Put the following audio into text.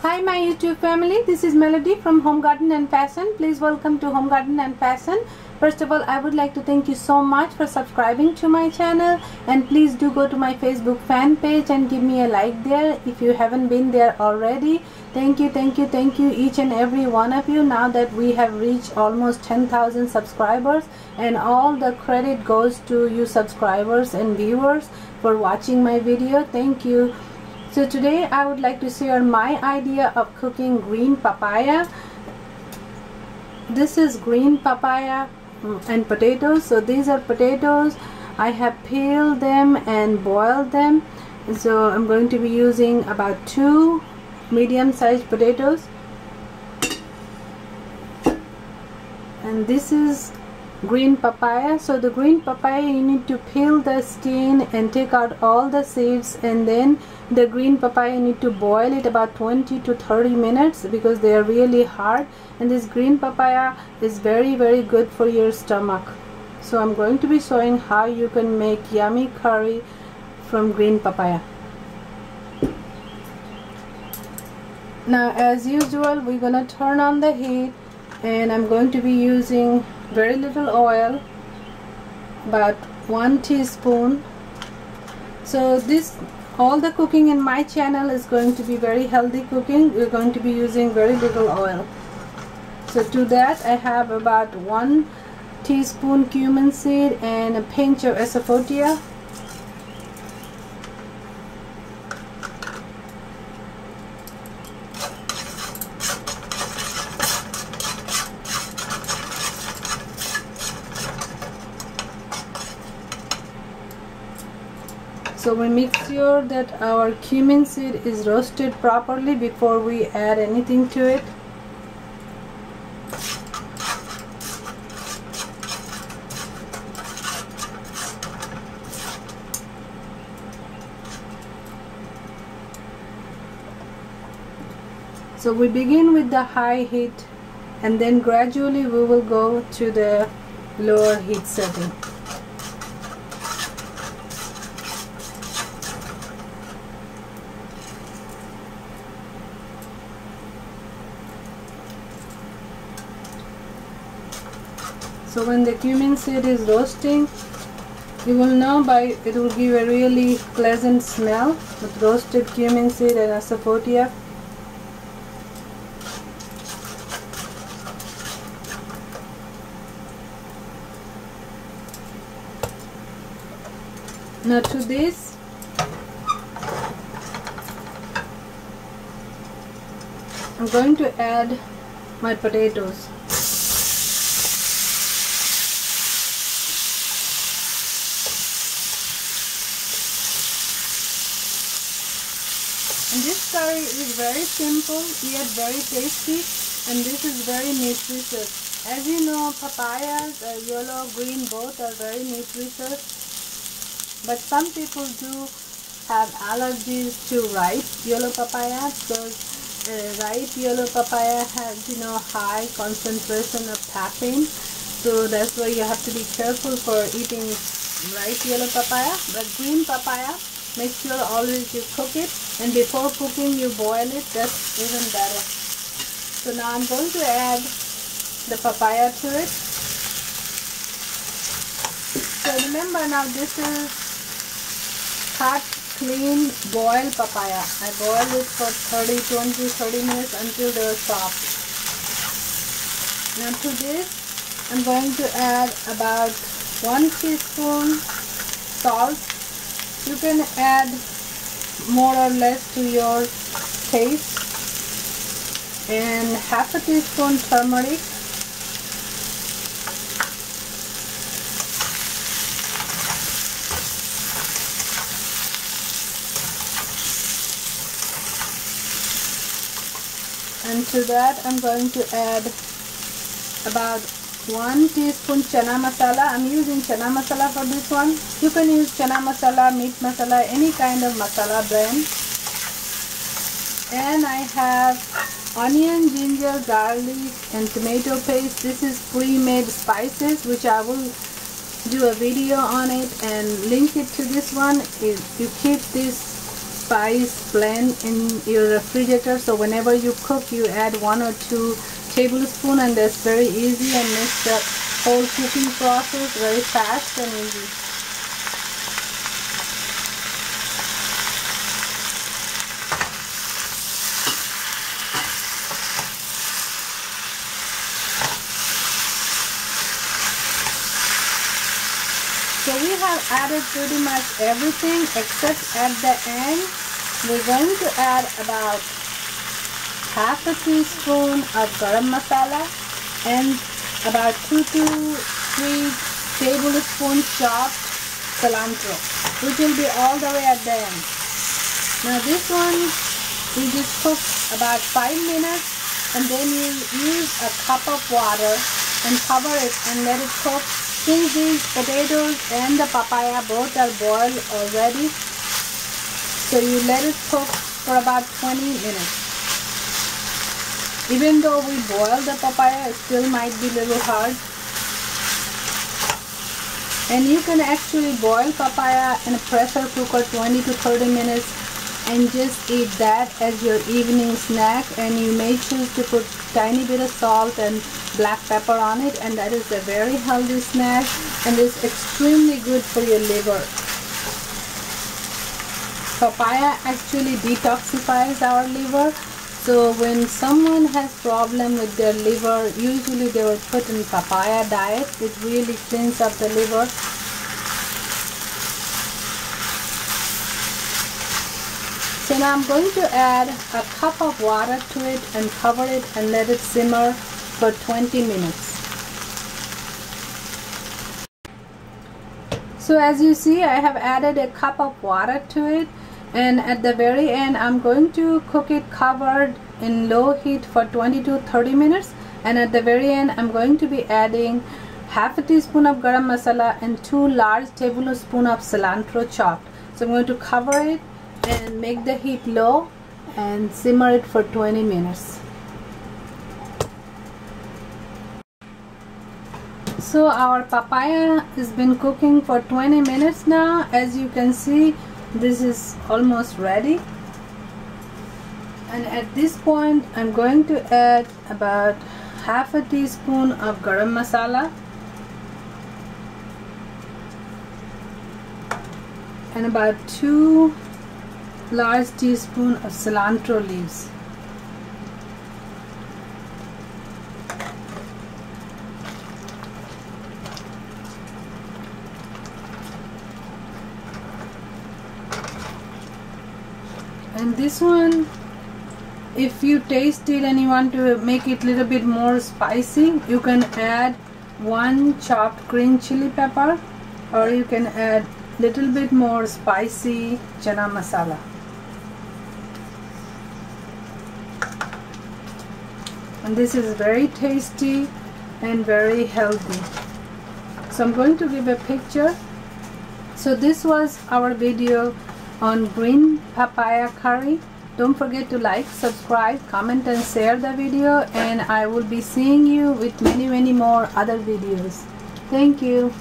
Hi my YouTube family, this is Melody from Home Garden and Fashion. Please welcome to Home Garden and Fashion. First of all, I would like to thank you so much for subscribing to my channel, and please do go to my Facebook fan page and give me a like there if you haven't been there already. Thank you each and every one of you. Now that we have reached almost 10,000 subscribers, and all the credit goes to you subscribers and viewers for watching my video. Thank you. So today I would like to share my idea of cooking green papaya. This is green papaya and potatoes. So these are potatoes. I have peeled them and boiled them. So I'm going to be using about 2 medium-sized potatoes. And this is green papaya. So the green papaya, you need to peel the skin and take out all the seeds, and then the green papaya you need to boil it about 20 to 30 minutes because they are really hard, and this green papaya is very good for your stomach. So I'm going to be showing how you can make yummy curry from green papaya. Now as usual, we're gonna turn on the heat, and I'm going to be using very little oil, about 1 teaspoon. So this, all the cooking in my channel is going to be very healthy cooking. We're going to be using very little oil. So to that I have about 1 teaspoon cumin seed and a pinch of asafoetida. So we make sure that our cumin seed is roasted properly before we add anything to it. So we begin with the high heat, and then gradually we will go to the lower heat setting. So when the cumin seed is roasting, you will know by it will give a really pleasant smell with roasted cumin seed and asafoetida. Now to this, I'm going to add my potatoes. And this curry is very simple yet very tasty, and this is very nutritious. As you know, papayas, yellow, green, both are very nutritious. But some people do have allergies to ripe yellow papaya, because ripe yellow papaya has, high concentration of caffeine. So that's why you have to be careful for eating ripe yellow papaya. But green papaya, make sure always you cook it, and before cooking you boil it. That's even better. So now I'm going to add the papaya to it. So remember, now this is cut, clean, boiled papaya. I boiled it for 20-30 minutes until they are soft. Now to this I'm going to add about 1 teaspoon salt. You can add more or less to your taste, and half a teaspoon turmeric, and to that I'm going to add about 1 teaspoon chana masala. I'm using chana masala for this one. You can use chana masala, meat masala, any kind of masala blend. And I have onion, ginger, garlic and tomato paste. This is pre-made spices, which I will do a video on it and link it to this one. If you keep this spice blend in your refrigerator, so whenever you cook you add 1 or 2 tablespoons, and that's very easy and makes the whole cooking process very fast and easy. So we have added pretty much everything, except at the end we're going to add about half a teaspoon of garam masala and about 2 to 3 tablespoons chopped cilantro, which will be all the way at the end. Now this one we just cook about 5 minutes, and then you use a cup of water and cover it and let it cook. Since these potatoes and the papaya both are boiled already, so you let it cook for about 20 minutes. Even though we boil the papaya, it still might be a little hard. And you can actually boil papaya in a pressure cooker 20 to 30 minutes and just eat that as your evening snack, and you may choose to put tiny bit of salt and black pepper on it, and that is a very healthy snack and is extremely good for your liver. Papaya actually detoxifies our liver, so when someone has problem with their liver, usually they will put in papaya diet. It really cleans up the liver. So now I'm going to add a cup of water to it and cover it and let it simmer for 20 minutes. So as you see, I have added a cup of water to it, and at the very end I'm going to cook it covered in low heat for 20 to 30 minutes, and at the very end I'm going to be adding half a teaspoon of garam masala and 2 large tablespoons of cilantro chopped. So I'm going to cover it and make the heat low and simmer it for 20 minutes. So our papaya has been cooking for 20 minutes now. As you can see, this is almost ready, and at this point I'm going to add about half a teaspoon of garam masala and about 2 large teaspoons of cilantro leaves. And this one, if you taste it and you want to make it a little bit more spicy, you can add 1 chopped green chili pepper, or you can add little bit more spicy chana masala. And this is very tasty and very healthy. So I'm going to give a picture. So this was our video on green papaya curry. Don't forget to like, subscribe, comment and share the video, and I will be seeing you with many more other videos. Thank you.